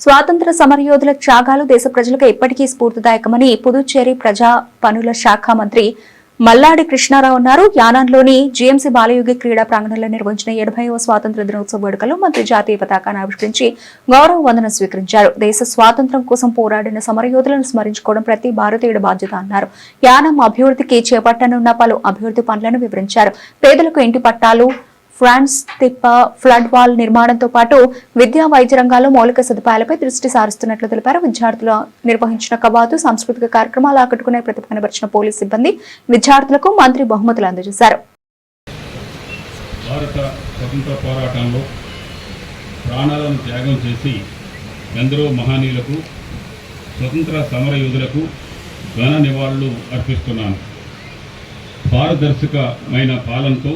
స్వాతంత్ర సమరయోధుల త్యాగాలు దేశ ప్రజలకు ఎప్పటికీ స్ఫూర్తిదాయకమని పుదుచ్చేరి ప్రజా పనుల శాఖ మంత్రి మల్లాడి కృష్ణారావు అన్నారు. యానాంలోని జీఎంసీ బాలయోగి క్రీడా ప్రాంగణంలో నిర్వహించిన 70వ స్వాతంత్ర దినోత్సవ వేడుకల్లో మంత్రి జాతీయ పతాకాన్ని ఆవిష్కరించి గౌరవ వందనం స్వీకరించారు. దేశ స్వాతంత్ర్యం కోసం పోరాడిన సమరయోధులను స్మరించుకోవడం ప్రతి భారతీయుడి బాధ్యత అన్నారు. యానం అభివృద్ధికి చేపట్టనున్న పలు అభివృద్ధి పనులను వివరించారు. పేదలకు ఇంటి పట్టాలు, ఫ్రాన్స్ తిప్ప, ఫ్లడ్ వాల్ నిర్మాణంతో పాటు విద్యా వైద్య రంగాల్లో మౌలిక సదుపాయాలపై దృష్టి సారిస్తున్నట్లు తెలిపారు. విద్యార్థులు నిర్వహించిన కవాతు, సాంస్కృతిక కార్యక్రమాలు ఆకట్టుకునే ప్రతిభ కనబరిచిన పోలీస్ సిబ్బంది, విద్యార్థులకు మంత్రి బహుమతులు అందజేశారు. భారత స్వతంత్ర పోరాటంలో ప్రాణాలను త్యాగం చేసి ఎందరో మహనీయులకు, స్వతంత్ర సమరయోధులకు ఘన నివాళులు అర్పిస్తున్నాను. పారదర్శకమైన పాలనతో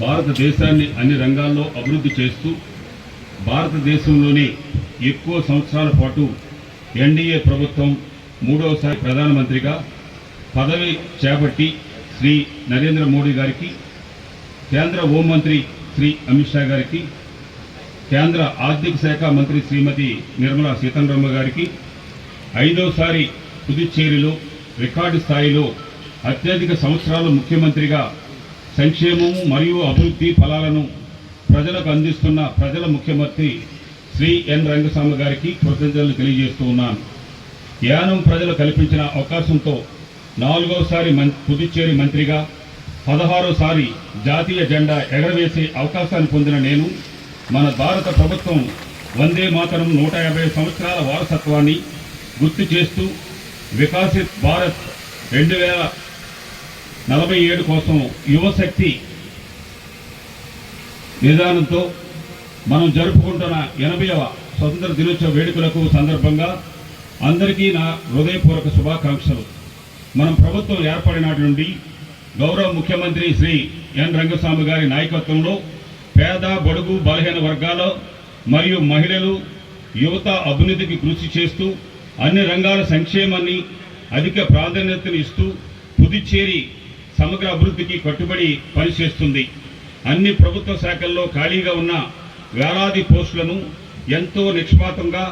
భారతదేశాన్ని అన్ని రంగాల్లో అభివృద్ధి చేస్తూ భారతదేశంలోనే ఎక్కువ సంవత్సరాల పాటు ఎన్డీఏ ప్రభుత్వం మూడవసారి ప్రధానమంత్రిగా పదవి చేపట్టి శ్రీ నరేంద్ర మోడీ గారికి, కేంద్ర హోంమంత్రి శ్రీ అమిత్ షా గారికి, కేంద్ర ఆర్థిక శాఖ మంత్రి శ్రీమతి నిర్మలా సీతారామన్ గారికి, 5వసారి పుదుచ్చేరిలో రికార్డు స్థాయిలో అత్యధిక సంవత్సరాలు ముఖ్యమంత్రిగా సంక్షేమము మరియు అభివృద్ధి ఫలాలను ప్రజలకు అందిస్తున్న ప్రజల ముఖ్యమంత్రి శ్రీ ఎన్ రంగస్వామి గారికి కృతజ్ఞతలు తెలియజేస్తూ ఉన్నాను. యానం ప్రజలు కల్పించిన అవకాశంతో 4వసారి పుదుచ్చేరి మంత్రిగా 16వసారి జాతీయ జెండా ఎగరవేసే అవకాశాన్ని పొందిన నేను మన భారత ప్రభుత్వం వందే మాతరం 150 సంవత్సరాల వారసత్వాన్ని గుర్తు చేస్తూ వికసిత్ భారత్ 2047 కోసం యువశక్తి నిదానంతో మనం జరుపుకుంటున్న 80వ స్వతంత్ర దినోత్సవ వేడుకలకు సందర్భంగా అందరికీ నా హృదయపూర్వక శుభాకాంక్షలు. మనం ప్రభుత్వం ఏర్పడినాటి నుండి గౌరవ ముఖ్యమంత్రి శ్రీ ఎన్ రంగస్వామి గారి నాయకత్వంలో పేద, బడుగు, బలహీన వర్గాల మరియు మహిళలు, యువత అభివృద్ధికి కృషి చేస్తూ అన్ని రంగాల సంక్షేమాన్ని అధిక ప్రాధాన్యతను ఇస్తూ పుదుచ్చేరి సమగ్ర అభివృద్ధికి కట్టుబడి పనిచేస్తుంది. అన్ని ప్రభుత్వ శాఖల్లో ఖాళీగా ఉన్న వేలాది పోస్టులను ఎంతో నిష్పాతంగా,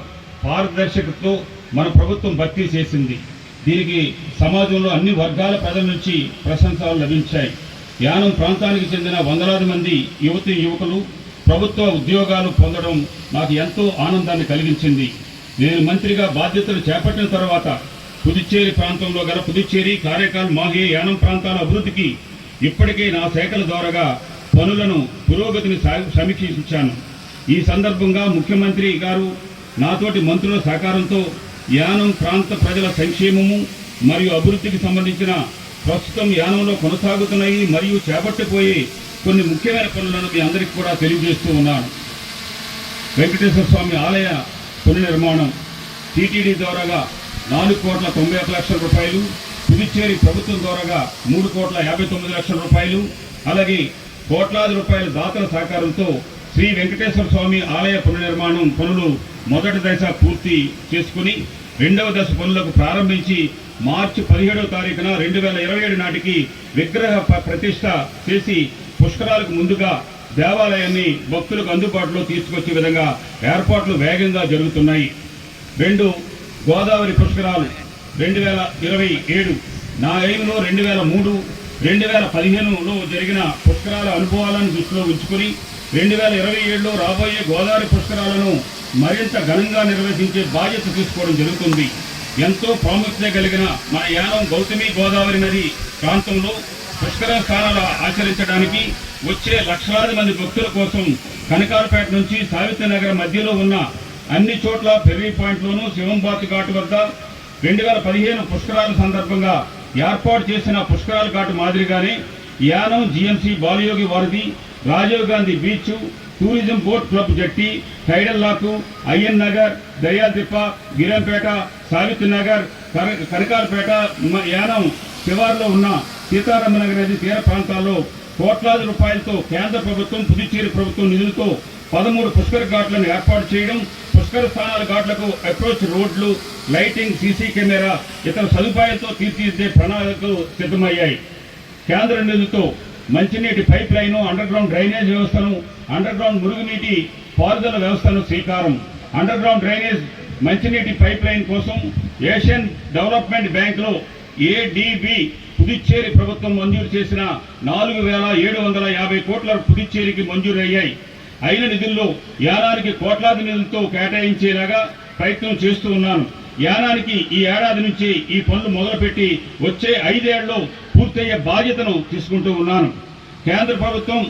పారదర్శకతతో మన ప్రభుత్వం భర్తీ చేసింది. దీనికి సమాజంలో అన్ని వర్గాల ప్రజల నుంచి ప్రశంసలు లభించాయి. యానం ప్రాంతానికి చెందిన వందలాది మంది యువతీ యువకులు ప్రభుత్వ ఉద్యోగాలు పొందడం నాకు ఎంతో ఆనందాన్ని కలిగించింది. నేను మంత్రిగా బాధ్యతలు చేపట్టిన తర్వాత పుదుచ్చేరి ప్రాంతంలో గల పుదుచ్చేరి, కారైకాల్, మాహే, యానం ప్రాంతాల అభివృద్ధికి ఇప్పటికే నా శాఖల ద్వారాగా పనులను పురోగతిని సమీక్షించాను. ఈ సందర్భంగా ముఖ్యమంత్రి గారు నాతోటి మంత్రుల సహకారంతో యానం ప్రాంత ప్రజల సంక్షేమము మరియు అభివృద్ధికి సంబంధించిన ప్రస్తుతం యానంలో కొనసాగుతున్నాయి మరియు చేపట్టబోయే కొన్ని ముఖ్యమైన పనులను మీ అందరికీ కూడా తెలియజేస్తూ ఉన్నాను. వెంకటేశ్వర స్వామి ఆలయ పునర్నిర్మాణం టీటీడీ ద్వారాగా 4,91,00,00,000 రూపాయలు, పుదుచ్చేరి ప్రభుత్వం ద్వారాగా 3,59,00,000 రూపాయలు, అలాగే కోట్లాది రూపాయల దాతల సహకారంతో శ్రీ వెంకటేశ్వర స్వామి ఆలయ పునర్నిర్మాణం పనులు మొదటి దశ పూర్తి చేసుకుని 2వ దశ పనులకు ప్రారంభించి మార్చి 17వ తారీఖున 2027 నాటికి విగ్రహ ప్రతిష్ట చేసి పుష్కరాలకు ముందుగా దేవాలయాన్ని భక్తులకు అందుబాటులో తీసుకొచ్చే విధంగా ఏర్పాట్లు వేగంగా జరుగుతున్నాయి. 2 గోదావరి పుష్కరాలు 2027 నా ఎయిమ్లో 2003, 2015లో జరిగిన పుష్కరాల అనుభవాలను దృష్టిలో ఉంచుకుని 2027లో రాబోయే గోదావరి పుష్కరాలను మరింత ఘనంగా నిర్వహించే బాధ్యత తీసుకోవడం జరుగుతుంది. ఎంతో ప్రాముఖ్యత కలిగిన మన యానం గౌతమి గోదావరి నది ప్రాంతంలో పుష్కర స్నానాలు ఆచరించడానికి వచ్చే లక్షలాది మంది భక్తుల కోసం కనకాలపేట నుంచి సావిత్రి నగర్ మధ్యలో ఉన్న అన్ని చోట్ల ఫెర్రీ పాయింట్లోనూ, శివంబాత్ ఘాట్ వద్ద 2015 పుష్కరాల సందర్భంగా ఏర్పాటు చేసిన పుష్కరాల ఘాట్ మాదిరిగానే యానం జీఎంసీ బాలయోగి వారిది, Rajiv Gandhi beach, tourism boat club jetty, tidal lock, Ayyan Nagar, దర్యాల్ తిప్ప, గిరంపేట, సావిత్రి నగర్, కనకాలపేట, యానం శివార్లో ఉన్న సీతారామనగర్ నది తీర ప్రాంతాల్లో కోట్లాది రూపాయలతో కేంద్ర ప్రభుత్వం, పుదుచ్చేరి ప్రభుత్వం నిధులతో 13 పుష్కర ఘాట్లను ఏర్పాటు చేయడం, పుష్కర స్థానాల ఘాట్లకు అప్రోచ్ రోడ్లు, లైటింగ్, సీసీ కెమెరా, ఇతర సదుపాయాలతో తీర్చిదిద్దే ప్రణాళికలు సిద్ధమయ్యాయి. కేంద్ర నిధులతో మంచినీటి pipe line, under ground drainage వ్యవస్థను, అండర్ గ్రౌండ్ మురుగునీటి పారుదల వ్యవస్థను శ్రీకారం అండర్ గ్రౌండ్ డ్రైనేజ్ మంచినీటి పైప్ లైన్ కోసం ఏషియన్ డెవలప్మెంట్ బ్యాంకులో ఏడిబి పుదుచ్చేరి ప్రభుత్వం మంజూరు చేసిన 4,750 కోట్ల పుదుచ్చేరికి మంజూరు అయ్యాయి. అయిన నిధుల్లో యానానికి కోట్లాది నిధులతో కేటాయించేలాగా ప్రయత్నం చేస్తూ ఉన్నాను. యానానికి ఈ ఏడాది నుంచి ఈ పనులు మొదలుపెట్టి వచ్చే 5 ఏళ్లలో పూర్తయ్యే బాధ్యతను తీసుకుంటూ ఉన్నాను. కేంద్ర ప్రభుత్వం